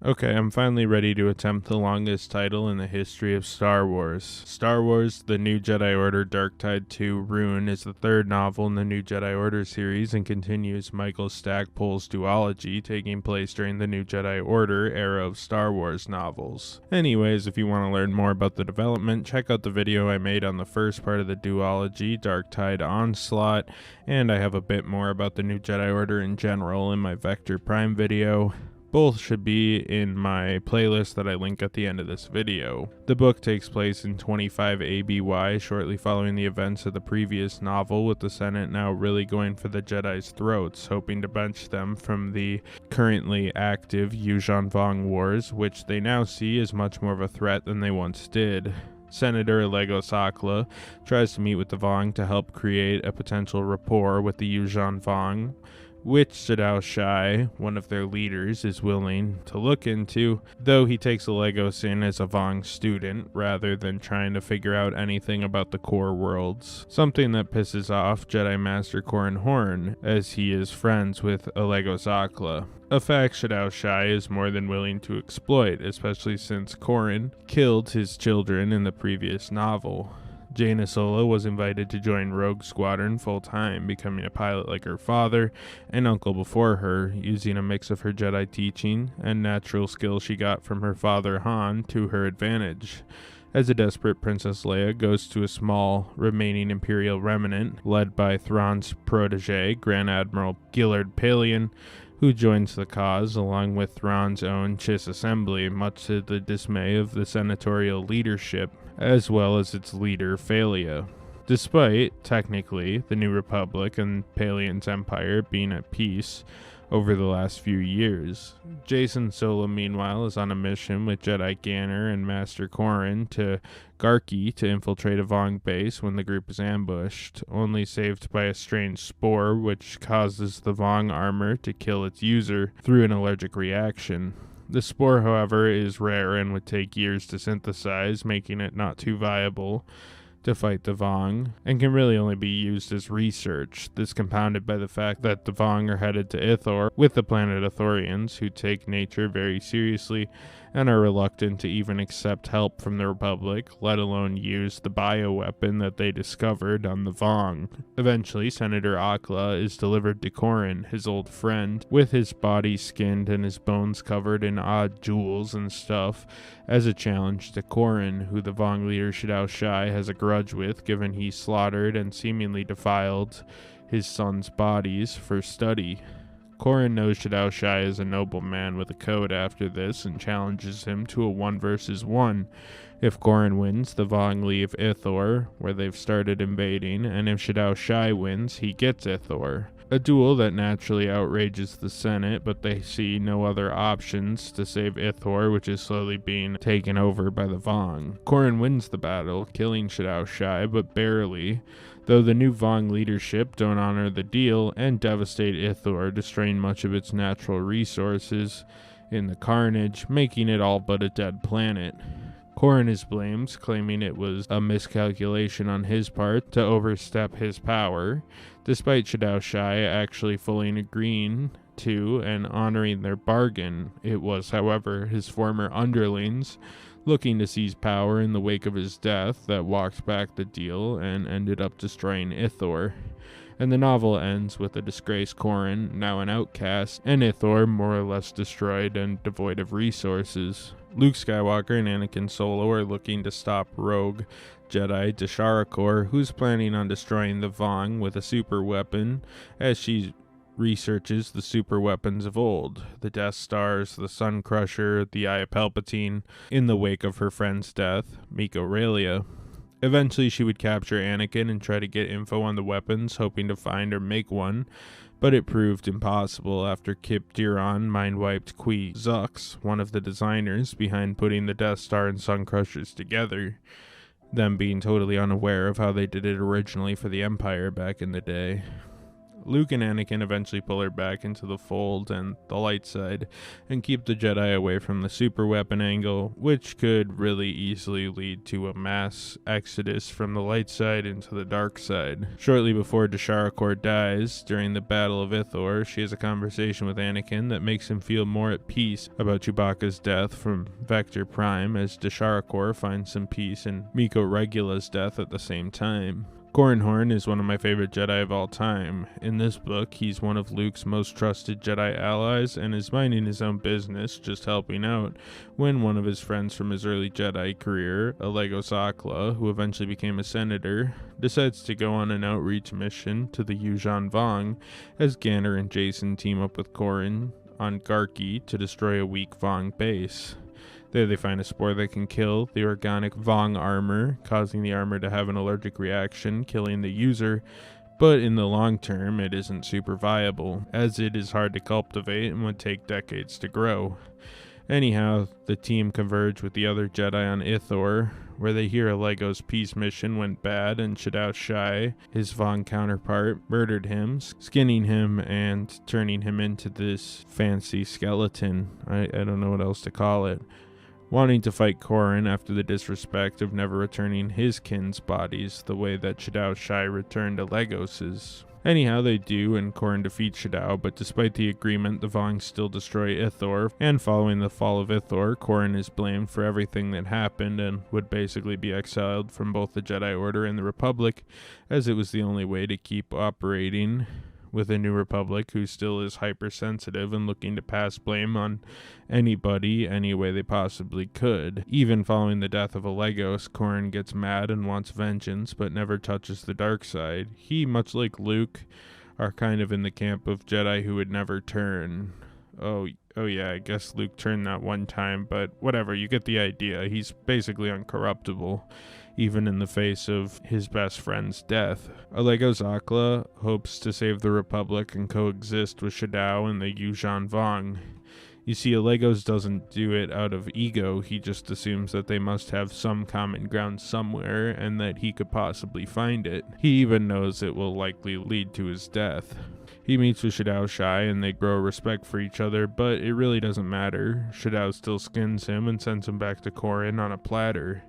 Okay, I'm finally ready to attempt the longest title in the history of Star Wars. Star Wars: The New Jedi Order Dark Tide 2 Rune is the third novel in the New Jedi Order series and continues Michael Stackpole's duology, taking place during the New Jedi Order era of Star Wars novels. Anyways, if you want to learn more about the development, check out the video I made on the first part of the duology, Dark Tide Onslaught, and I have a bit more about the New Jedi Order in general in my Vector Prime video. Both should be in my playlist that I link at the end of this video. The book takes place in 25 ABY, shortly following the events of the previous novel, with the Senate now really going for the Jedi's throats, hoping to bench them from the currently active Yuuzhan Vong Wars, which they now see as much more of a threat than they once did. Senator Lego Sakla tries to meet with the Vong to help create a potential rapport with the Yuuzhan Vong, which Shadow Shai, one of their leaders, is willing to look into, though he takes Legos in as a Vong student rather than trying to figure out anything about the core worlds. Something that pisses off Jedi Master Corran Horn, as he is friends with Lego Sakla. A fact Shadow Shai is more than willing to exploit, especially since Corran killed his children in the previous novel. Jaina Solo was invited to join Rogue Squadron full-time, becoming a pilot like her father and uncle before her, using a mix of her Jedi teaching and natural skills she got from her father Han to her advantage. As a desperate Princess Leia goes to a small remaining Imperial remnant, led by Thrawn's protege, Grand Admiral Gillard Palion, who joins the cause along with Thrawn's own Chiss Assembly, much to the dismay of the senatorial leadership, as well as its leader, Phalia. Despite, technically, the New Republic and Palion's empire being at peace over the last few years, Jacen Solo, meanwhile, is on a mission with Jedi Ganner and Master Corran to Garki to infiltrate a Vong base when the group is ambushed, only saved by a strange spore which causes the Vong armor to kill its user through an allergic reaction. The spore, however, is rare and would take years to synthesize, making it not too viable to fight the Vong, and can really only be used as research. This compounded by the fact that the Vong are headed to Ithor with the planet Ithorians, who take nature very seriously and are reluctant to even accept help from the Republic, let alone use the bioweapon that they discovered on the Vong. Eventually, Senator Akla is delivered to Corran, his old friend, with his body skinned and his bones covered in odd jewels and stuff, as a challenge to Corran, who the Vong leader Shadow Shai has a grudge with, given he slaughtered and seemingly defiled his son's bodies for study. Corran knows Shadow Shai is a noble man with a code after this and challenges him to a 1 versus 1. If Corran wins, the Vong leave Ithor, where they've started invading, and if Shadow Shai wins, he gets Ithor. A duel that naturally outrages the Senate, but they see no other options to save Ithor, which is slowly being taken over by the Vong. Corran wins the battle, killing Shadow Shai, but barely, though the new Vong leadership don't honor the deal and devastate Ithor, destroying much of its natural resources in the carnage, making it all but a dead planet. Corran is blamed, claiming it was a miscalculation on his part to overstep his power, despite Shadow Shai actually fully agreeing to and honoring their bargain. It was, however, his former underlings looking to seize power in the wake of his death that walked back the deal and ended up destroying Ithor. And the novel ends with a disgraced Corran, now an outcast, and Ithor more or less destroyed and devoid of resources. Luke Skywalker and Anakin Solo are looking to stop rogue Jedi Dasharakor, who's planning on destroying the Vong with a super weapon, as she researches the super weapons of old, the Death Stars, the Sun Crusher, the Eye of Palpatine, in the wake of her friend's death, Miko Raylia. Eventually she would capture Anakin and try to get info on the weapons, hoping to find or make one, but it proved impossible after Kip Diron mind-wiped Qui Zux, one of the designers behind putting the Death Star and Sun Crushers together, them being totally unaware of how they did it originally for the Empire back in the day. Luke and Anakin eventually pull her back into the fold and the light side, and keep the Jedi away from the super weapon angle, which could really easily lead to a mass exodus from the light side into the dark side. Shortly before Desharakor dies, during the Battle of Ithor, she has a conversation with Anakin that makes him feel more at peace about Chewbacca's death from Vector Prime, as Desharakor finds some peace in Miko Regula's death at the same time. Corran is one of my favorite Jedi of all time. In this book, he's one of Luke's most trusted Jedi allies and is minding his own business, just helping out, when one of his friends from his early Jedi career, Alego Sakla, who eventually became a senator, decides to go on an outreach mission to the Yuuzhan Vong, as Ganner and Jason team up with Corran on Garki to destroy a weak Vong base. There they find a spore that can kill the organic Vong armor, causing the armor to have an allergic reaction, killing the user, but in the long term it isn't super viable, as it is hard to cultivate and would take decades to grow. Anyhow, the team converge with the other Jedi on Ithor, where they hear Alego's peace mission went bad and Shadow Shai, his Vong counterpart, murdered him, skinning him and turning him into this fancy skeleton. I don't know what else to call it. Wanting to fight Corran after the disrespect of never returning his kin's bodies the way that Shadow Shai returned Alegos's. Anyhow, they do, and Corran defeats Shadow, but despite the agreement, the Vong still destroy Ithor, and following the fall of Ithor, Corran is blamed for everything that happened and would basically be exiled from both the Jedi Order and the Republic, as it was the only way to keep operating with a New Republic who still is hypersensitive and looking to pass blame on anybody any way they possibly could. Even following the death of Alegos, Corran gets mad and wants vengeance, but never touches the dark side. He, much like Luke, are kind of in the camp of Jedi who would never turn. Oh yeah, I guess Luke turned that one time, but whatever, you get the idea. He's basically uncorruptible, even in the face of his best friend's death. Alego Sakla hopes to save the Republic and coexist with Shadow and the Yuuzhan Vong. You see, Alegos doesn't do it out of ego, he just assumes that they must have some common ground somewhere and that he could possibly find it. He even knows it will likely lead to his death. He meets with Shadow Shai and they grow respect for each other, but it really doesn't matter. Shadow still skins him and sends him back to Corran on a platter.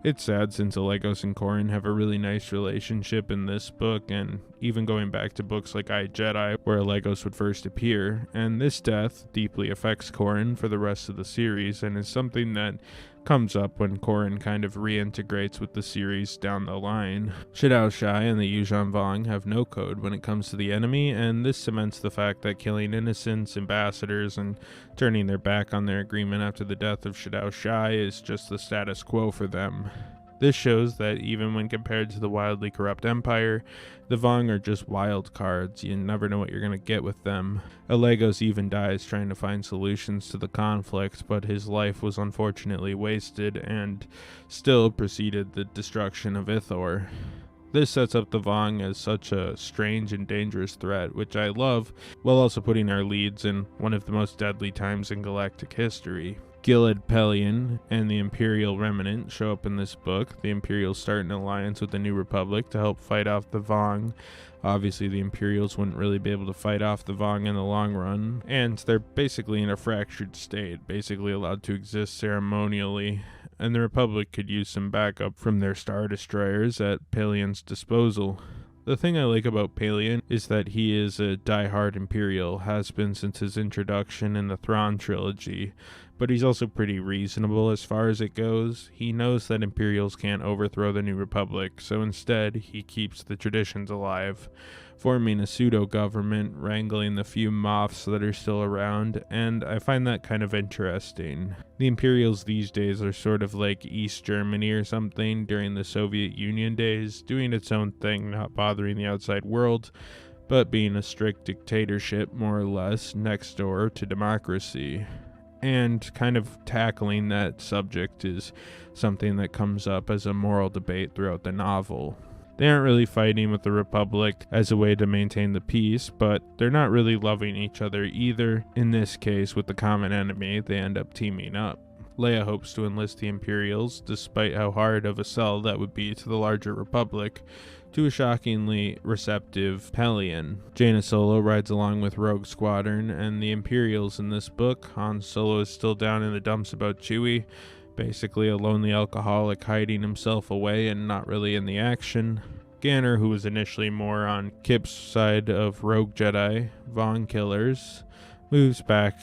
It's sad since Alegos and Corran have a really nice relationship in this book, and even going back to books like I, Jedi, where Alegos would first appear, and this death deeply affects Corran for the rest of the series, and is something that comes up when Corran kind of reintegrates with the series down the line. Shadow Shai and the Yuuzhan Vong have no code when it comes to the enemy, and this cements the fact that killing innocents, ambassadors, and turning their back on their agreement after the death of Shadow Shai is just the status quo for them. This shows that even when compared to the wildly corrupt Empire, the Vong are just wild cards. You never know what you're going to get with them. Alegos even dies trying to find solutions to the conflict, but his life was unfortunately wasted and still preceded the destruction of Ithor. This sets up the Vong as such a strange and dangerous threat, which I love, while also putting our leads in one of the most deadly times in galactic history. Gilad Pellaeon and the Imperial Remnant show up in this book. The Imperials start an alliance with the New Republic to help fight off the Vong. Obviously, the Imperials wouldn't really be able to fight off the Vong in the long run, and they're basically in a fractured state, basically allowed to exist ceremonially, and the Republic could use some backup from their Star Destroyers at Pellaeon's disposal. The thing I like about Pellaeon is that he is a die-hard Imperial, has been since his introduction in the Thrawn trilogy, but he's also pretty reasonable as far as it goes. He knows that Imperials can't overthrow the New Republic, so instead he keeps the traditions alive, forming a pseudo-government, wrangling the few Moffs that are still around, and I find that kind of interesting. The Imperials these days are sort of like East Germany or something during the Soviet Union days, doing its own thing, not bothering the outside world, but being a strict dictatorship, more or less, next door to democracy. And kind of tackling that subject is something that comes up as a moral debate throughout the novel. They aren't really fighting with the Republic as a way to maintain the peace, but they're not really loving each other either. In this case, with the common enemy, they end up teaming up. Leia hopes to enlist the Imperials, despite how hard of a sell that would be to the larger Republic, to a shockingly receptive Pelion. Jaina Solo rides along with Rogue Squadron and the Imperials in this book. Han Solo is still down in the dumps about Chewie, basically a lonely alcoholic hiding himself away and not really in the action. Ganner, who was initially more on Kip's side of Rogue Jedi, Vaughn killers, moves back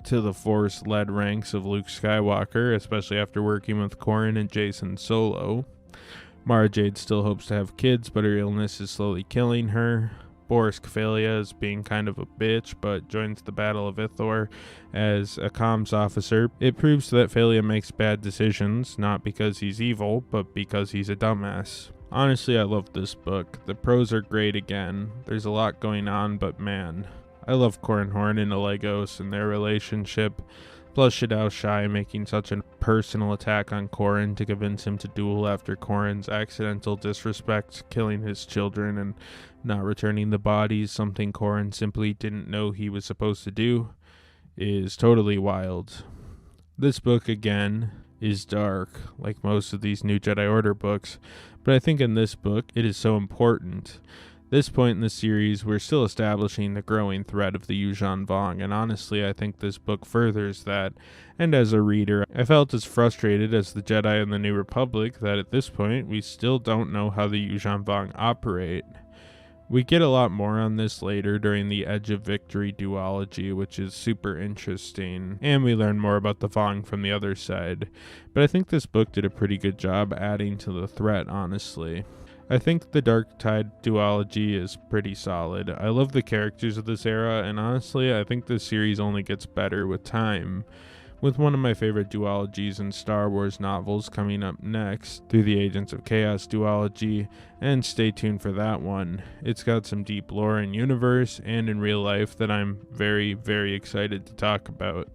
to the Force-led ranks of Luke Skywalker, especially after working with Corran and Jason Solo. Mara Jade still hopes to have kids, but her illness is slowly killing her. Boris Kephalia is being kind of a bitch, but joins the Battle of Ithor as a comms officer. It proves that Phalia makes bad decisions, not because he's evil, but because he's a dumbass. Honestly, I love this book. The prose are great again. There's a lot going on, but man, I love Corran Horn and Alegos and their relationship. Plus Shadow Shai making such a personal attack on Corran to convince him to duel after Corran's accidental disrespect, killing his children and not returning the bodies, something Corran simply didn't know he was supposed to do, is totally wild. This book, again, is dark, like most of these new Jedi Order books, but I think in this book it is so important. This point in the series, we're still establishing the growing threat of the Yuuzhan Vong, and honestly, I think this book furthers that. And as a reader, I felt as frustrated as the Jedi in the New Republic that at this point, we still don't know how the Yuuzhan Vong operate. We get a lot more on this later during the Edge of Victory duology, which is super interesting, and we learn more about the Vong from the other side. But I think this book did a pretty good job adding to the threat, honestly. I think the Dark Tide duology is pretty solid. I love the characters of this era, and honestly, I think this series only gets better with time. With one of my favorite duologies in Star Wars novels coming up next, through the Agents of Chaos duology, and stay tuned for that one. It's got some deep lore in universe and in real life that I'm very, very excited to talk about.